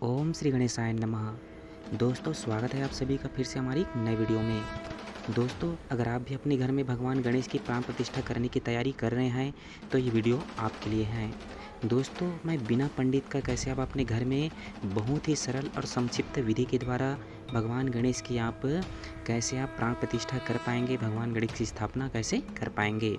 ओम श्री गणेशाय नमः। दोस्तों, स्वागत है आप सभी का फिर से हमारी एक नई वीडियो में। दोस्तों, अगर आप भी अपने घर में भगवान गणेश की प्राण प्रतिष्ठा करने की तैयारी कर रहे हैं तो ये वीडियो आपके लिए है। दोस्तों, मैं बिना पंडित का कैसे आप अपने घर में बहुत ही सरल और संक्षिप्त विधि के द्वारा भगवान गणेश की कैसे आप प्राण प्रतिष्ठा कर पाएंगे, भगवान गणेश की स्थापना कैसे कर पाएंगे,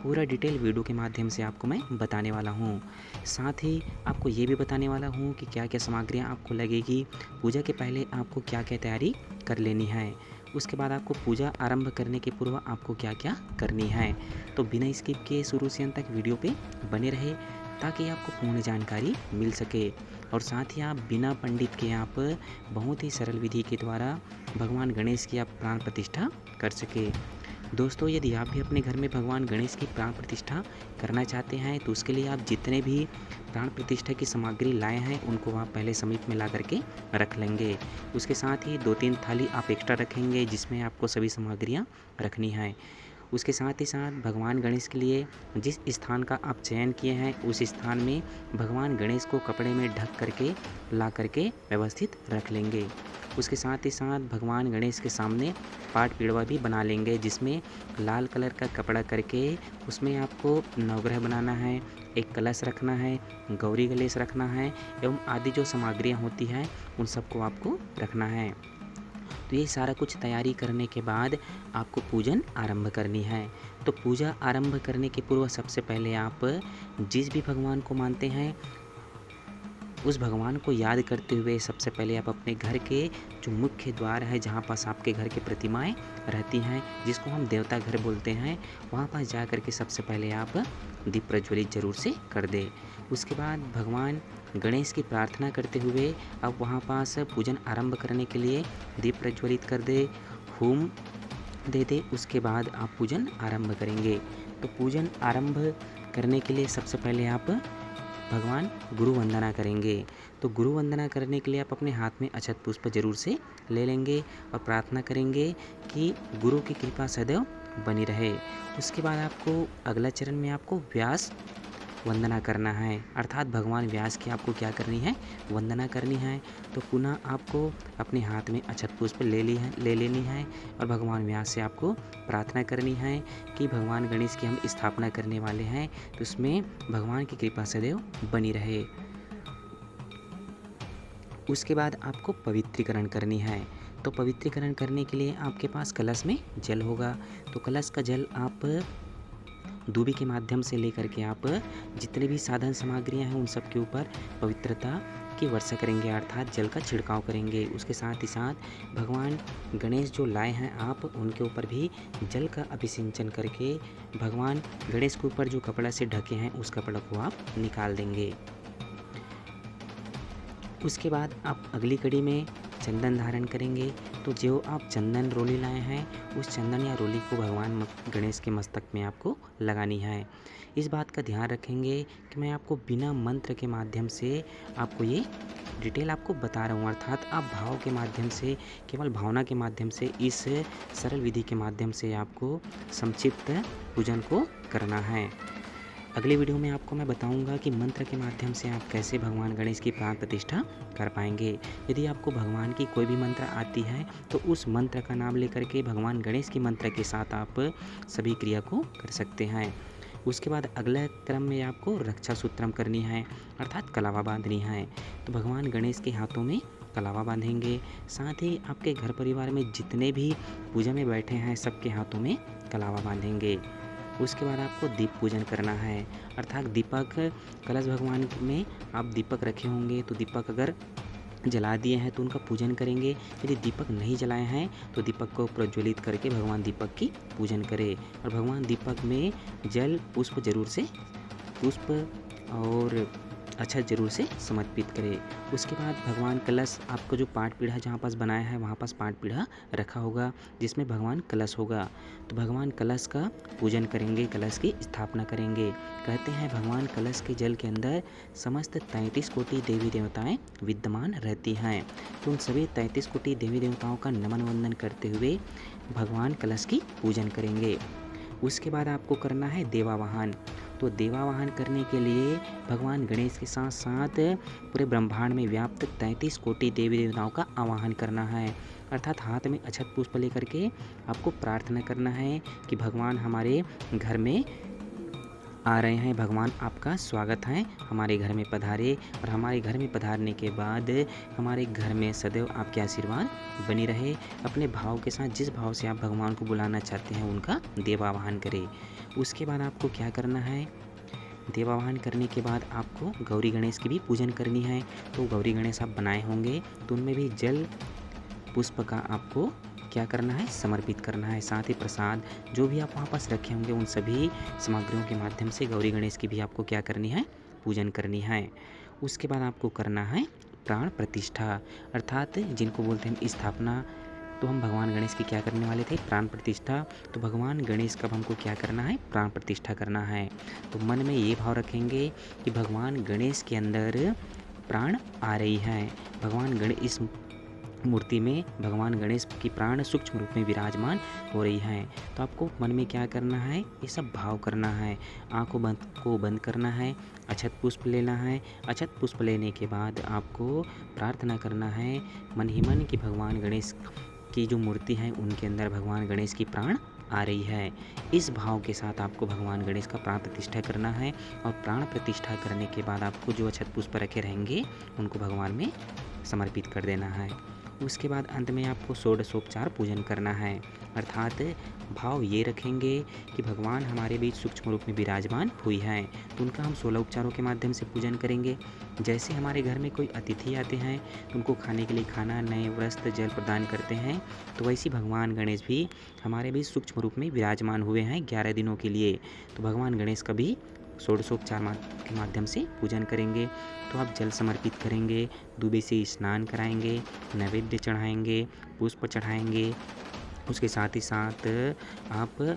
पूरा डिटेल वीडियो के माध्यम से आपको मैं बताने वाला हूँ। साथ ही आपको ये भी बताने वाला हूँ कि क्या क्या सामग्रियाँ आपको लगेगी, पूजा के पहले आपको क्या क्या तैयारी कर लेनी है, उसके बाद आपको पूजा आरंभ करने के पूर्व आपको क्या क्या करनी है। तो बिना स्किप के शुरू से अंत तक वीडियो पे बने रहे ताकि आपको पूर्ण जानकारी मिल सके और साथ ही आप बिना पंडित के बहुत ही सरल विधि के द्वारा भगवान गणेश की आप प्राण प्रतिष्ठा कर सके। दोस्तों, यदि आप भी अपने घर में भगवान गणेश की प्राण प्रतिष्ठा करना चाहते हैं तो उसके लिए आप जितने भी प्राण प्रतिष्ठा की सामग्री लाए हैं उनको आप पहले समीप में ला करके रख लेंगे। उसके साथ ही 2-3 थाली आप एक्स्ट्रा रखेंगे जिसमें आपको सभी सामग्रियां रखनी है। उसके साथ ही साथ भगवान गणेश के लिए जिस स्थान का आप चयन किए हैं उस स्थान में भगवान गणेश को कपड़े में ढक करके ला करके व्यवस्थित रख लेंगे। उसके साथ ही साथ भगवान गणेश के सामने पाठ पीढ़वा भी बना लेंगे जिसमें लाल कलर का कपड़ा करके उसमें आपको नवग्रह बनाना है, एक कलश रखना है, गौरी गणेश रखना है एवं आदि जो सामग्रियाँ होती हैं उन सबको आपको रखना है। तो ये सारा कुछ तैयारी करने के बाद आपको पूजन आरंभ करनी है। तो पूजा आरंभ करने के पूर्व सबसे पहले आप जिस भी भगवान को मानते हैं उस भगवान को याद करते हुए सबसे पहले आप अपने घर के जो मुख्य द्वार है जहाँ पास आपके घर की प्रतिमाएं रहती हैं जिसको हम देवता घर बोलते हैं, वहाँ पास जा कर के सबसे पहले आप दीप प्रज्वलित जरूर से कर दें। उसके बाद भगवान गणेश की प्रार्थना करते हुए आप वहाँ पास पूजन आरंभ करने के लिए दीप प्रज्वलित कर दे, होम दे दे। उसके बाद आप पूजन आरंभ करेंगे। तो पूजन आरंभ करने के लिए सबसे पहले आप भगवान गुरु वंदना करेंगे। तो गुरु वंदना करने के लिए आप अपने हाथ में अक्षत पुष्प जरूर से ले लेंगे और प्रार्थना करेंगे कि गुरु की कृपा सदैव बनी रहे। उसके बाद आपको अगला चरण में आपको व्यास वंदना करना है, अर्थात भगवान व्यास की आपको क्या करनी है, वंदना करनी है। तो पुनः आपको अपने हाथ में अक्षत पुष्प ले लेनी है और भगवान व्यास से आपको प्रार्थना करनी है कि भगवान गणेश की हम स्थापना करने वाले हैं तो उसमें भगवान की कृपा सदैव बनी रहे। उसके बाद आपको पवित्रीकरण करनी है। तो पवित्रीकरण करने के लिए आपके पास कलश में जल होगा। तो कलश का जल आप दूबी के माध्यम से लेकर के आप जितने भी साधन सामग्रियां हैं उन सब के ऊपर पवित्रता की वर्षा करेंगे, अर्थात जल का छिड़काव करेंगे। उसके साथ ही साथ भगवान गणेश जो लाए हैं आप उनके ऊपर भी जल का अभिसिंचन करके भगवान गणेश के ऊपर जो कपड़ा से ढके हैं उस कपड़ा को आप निकाल देंगे। उसके बाद आप अगली कड़ी में चंदन धारण करेंगे। तो जो आप चंदन रोली लाए हैं उस चंदन या रोली को भगवान गणेश के मस्तक में आपको लगानी है। इस बात का ध्यान रखेंगे कि मैं आपको बिना मंत्र के माध्यम से आपको ये डिटेल आपको बता रहा हूँ, अर्थात आप भाव के माध्यम से, केवल भावना के माध्यम से इस सरल विधि के माध्यम से आपको संक्षिप्त पूजन को करना है। अगले वीडियो में आपको मैं बताऊंगा कि मंत्र के माध्यम से आप कैसे भगवान गणेश की प्राण प्रतिष्ठा कर पाएंगे। यदि आपको भगवान की कोई भी मंत्र आती है तो उस मंत्र का नाम लेकर के भगवान गणेश की मंत्र के साथ आप सभी क्रिया को कर सकते हैं। उसके बाद अगला क्रम में आपको रक्षा सूत्रम करनी है, अर्थात कलावा बांधनी है। तो भगवान गणेश के हाथों में कलावा बांधेंगे। साथ ही आपके घर परिवार में जितने भी पूजा में बैठे हैं सबके हाथों में कलावा बांधेंगे। उसके बाद आपको दीप पूजन करना है, अर्थात दीपक कलश भगवान में आप दीपक रखे होंगे तो दीपक अगर जला दिए हैं तो उनका पूजन करेंगे। यदि दीपक नहीं जलाए हैं तो दीपक को प्रज्वलित करके भगवान दीपक की पूजन करें और भगवान दीपक में जल पुष्प जरूर से पुष्प और अच्छा जरूर से समर्पित करें। उसके बाद भगवान कलश आपको जो पाठ पीढ़ा जहाँ पास बनाया है वहाँ पास पाठ पीढ़ा रखा होगा जिसमें भगवान कलश होगा। तो भगवान कलश का पूजन करेंगे, कलश की स्थापना करेंगे। कहते हैं भगवान कलश के जल के अंदर समस्त 33 कोटि देवी देवताएं विद्यमान रहती हैं। तो उन सभी 33 कोटि देवी देवताओं का नमन वंदन करते हुए भगवान कलश की पूजन करेंगे। उसके बाद आपको करना है देवावाहन। तो देवावाहन करने के लिए भगवान गणेश के साथ साथ पूरे ब्रह्मांड में व्याप्त 33 कोटि देवी देवताओं का आवाहन करना है। अर्थात हाथ में अक्षत पुष्प लेकर के आपको प्रार्थना करना है कि भगवान हमारे घर में आ रहे हैं, भगवान आपका स्वागत है, हमारे घर में पधारे। और हमारे घर में पधारने के बाद हमारे घर में सदैव आपके आशीर्वाद बनी रहे। अपने भाव के साथ जिस भाव से आप भगवान को बुलाना चाहते हैं उनका देवावाहन करें। उसके बाद आपको क्या करना है, देवावाहन करने के बाद आपको गौरी गणेश की भी पूजन करनी है। तो गौरी गणेश आप बनाए होंगे तो उनमें भी जल पुष्प का आपको क्या करना है, समर्पित करना है। साथ ही प्रसाद जो भी आप वहाँ पास रखे होंगे उन सभी सामग्रियों के माध्यम से गौरी गणेश की भी आपको क्या करनी है, पूजन करनी है। उसके बाद आपको करना है प्राण प्रतिष्ठा, अर्थात जिनको बोलते हैं स्थापना। तो हम भगवान गणेश की क्या करने वाले थे, प्राण प्रतिष्ठा। तो भगवान गणेश का हमको क्या करना है, प्राण प्रतिष्ठा करना है। तो मन में ये भाव रखेंगे कि भगवान गणेश के अंदर प्राण आ रही है, भगवान गणेश इस मूर्ति में भगवान गणेश की प्राण सूक्ष्म रूप में विराजमान हो रही है। तो आपको मन में क्या करना है, ये सब भाव करना है। आँखों को बंद करना है, अक्षत पुष्प लेना है। अक्षत पुष्प लेने के बाद आपको प्रार्थना करना है मन ही मन कि भगवान गणेश की जो मूर्ति है उनके अंदर भगवान गणेश की प्राण आ रही है। इस भाव के साथ आपको भगवान गणेश का प्राण प्रतिष्ठा करना है। और प्राण प्रतिष्ठा करने के बाद आपको जो अक्षत पुष्प रखे रहेंगे उनको भगवान में समर्पित कर देना है। उसके बाद अंत में आपको षोडशोपचार पूजन करना है, अर्थात भाव ये रखेंगे कि भगवान हमारे बीच सूक्ष्म रूप में विराजमान हुई है। तो उनका हम 16 उपचारों के माध्यम से पूजन करेंगे। जैसे हमारे घर में कोई अतिथि आते हैं तो उनको खाने के लिए खाना, नए वस्त्र, जल प्रदान करते हैं, तो वैसे भगवान गणेश भी हमारे बीच सूक्ष्म रूप में विराजमान हुए हैं 11 दिनों के लिए। तो भगवान गणेश का भी षोडशोपचार के माध्यम से पूजन करेंगे। तो आप जल समर्पित करेंगे, दूबे से स्नान कराएंगे, नैवेद्य चढ़ाएंगे, पुष्प चढ़ाएंगे। उसके साथ ही साथ आप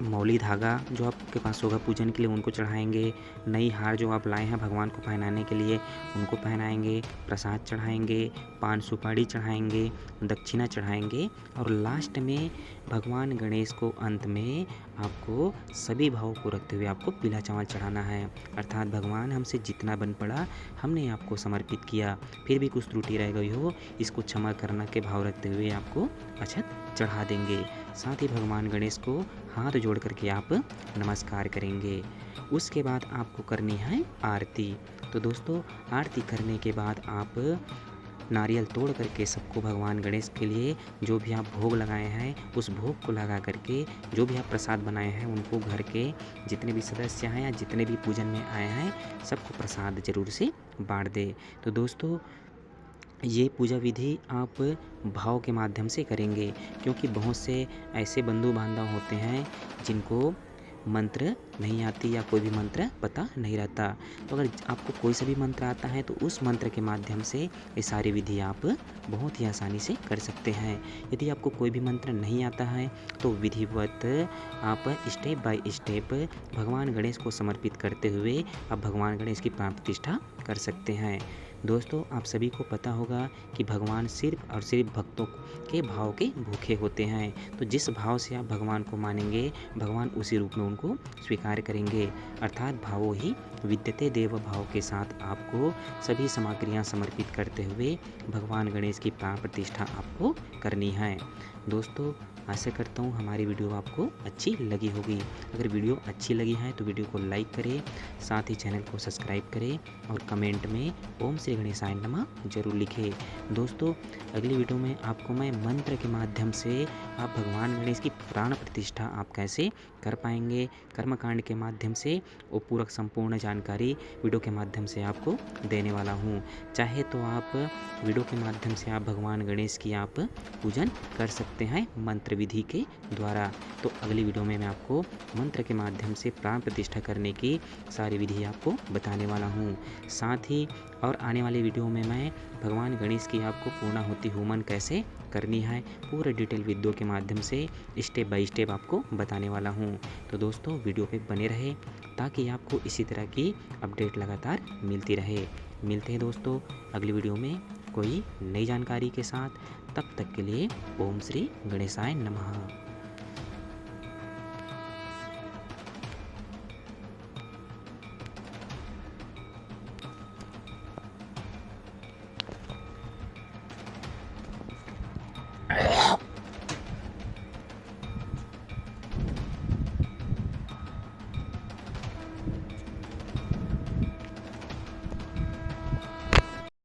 मौली धागा जो आपके पास होगा पूजन के लिए उनको चढ़ाएंगे। नई हार जो आप लाए हैं भगवान को पहनाने के लिए उनको पहनाएंगे, प्रसाद चढ़ाएंगे, पान सुपारी चढ़ाएंगे, दक्षिणा चढ़ाएंगे। और लास्ट में भगवान गणेश को अंत में आपको सभी भावों को रखते हुए आपको पीला चावल चढ़ाना है। अर्थात भगवान हमसे जितना बन पड़ा हमने आपको समर्पित किया, फिर भी कुछ त्रुटि रह गई हो इसको क्षमा करना के भाव रखते हुए आपको अक्षत चढ़ा देंगे। साथ ही भगवान गणेश को हाथ जोड़ करके आप नमस्कार करेंगे। उसके बाद आपको करनी है आरती। तो दोस्तों आरती करने के बाद आप नारियल तोड़ करके सबको भगवान गणेश के लिए जो भी आप भोग लगाए हैं उस भोग को लगा करके जो भी आप प्रसाद बनाए हैं उनको घर के जितने भी सदस्य हैं या जितने भी पूजन में आए हैं सबको प्रसाद जरूर से बांट दे। तो दोस्तों ये पूजा विधि आप भाव के माध्यम से करेंगे, क्योंकि बहुत से ऐसे बंधु बांधव होते हैं जिनको मंत्र नहीं आती या कोई भी मंत्र पता नहीं रहता। तो अगर आपको कोई सा भी मंत्र आता है तो उस मंत्र के माध्यम से ये सारी विधि आप बहुत ही आसानी से कर सकते हैं। यदि आपको कोई भी मंत्र नहीं आता है तो विधिवत आप स्टेप बाय स्टेप भगवान गणेश को समर्पित करते हुए आप भगवान गणेश की प्राण प्रतिष्ठा कर सकते हैं। दोस्तों आप सभी को पता होगा कि भगवान सिर्फ और सिर्फ भक्तों के भाव के भूखे होते हैं। तो जिस भाव से आप भगवान को मानेंगे भगवान उसी रूप में उनको स्वीकार करेंगे। अर्थात भावो ही विद्यते देव भाव के साथ आपको सभी सामग्रियां समर्पित करते हुए भगवान गणेश की प्राण प्रतिष्ठा आपको करनी है। दोस्तों आशा करता हूँ हमारी वीडियो आपको अच्छी लगी होगी। अगर वीडियो अच्छी लगी है तो वीडियो को लाइक करें, साथ ही चैनल को सब्सक्राइब करें और कमेंट में ओम श्री गणेशाय नमः जरूर लिखें। दोस्तों अगली वीडियो में आपको मैं मंत्र के माध्यम से आप भगवान गणेश की प्राण प्रतिष्ठा आप कैसे कर पाएंगे, कर्मकांड के माध्यम से वो पूरक संपूर्ण जानकारी वीडियो के माध्यम से आपको देने वाला हूँ। चाहे तो आप वीडियो के माध्यम से आप भगवान गणेश की आप पूजन कर सकते हैं मंत्र विधि के द्वारा। तो अगली वीडियो में मैं आपको मंत्र के माध्यम से प्राण प्रतिष्ठा करने की सारी विधि आपको बताने वाला हूँ। साथ ही और आने वाली वीडियो में मैं भगवान गणेश की आपको पूर्णाहुति होमन कैसे करनी है पूरे डिटेल वीडियो के माध्यम से स्टेप बाय स्टेप आपको बताने वाला हूँ। तो दोस्तों वीडियो पे बने रहे ताकि आपको इसी तरह की अपडेट लगातार मिलती रहे। मिलते हैं दोस्तों अगली वीडियो में कोई नई जानकारी के साथ। तब तक के लिए ओम श्री गणेशाय नमः।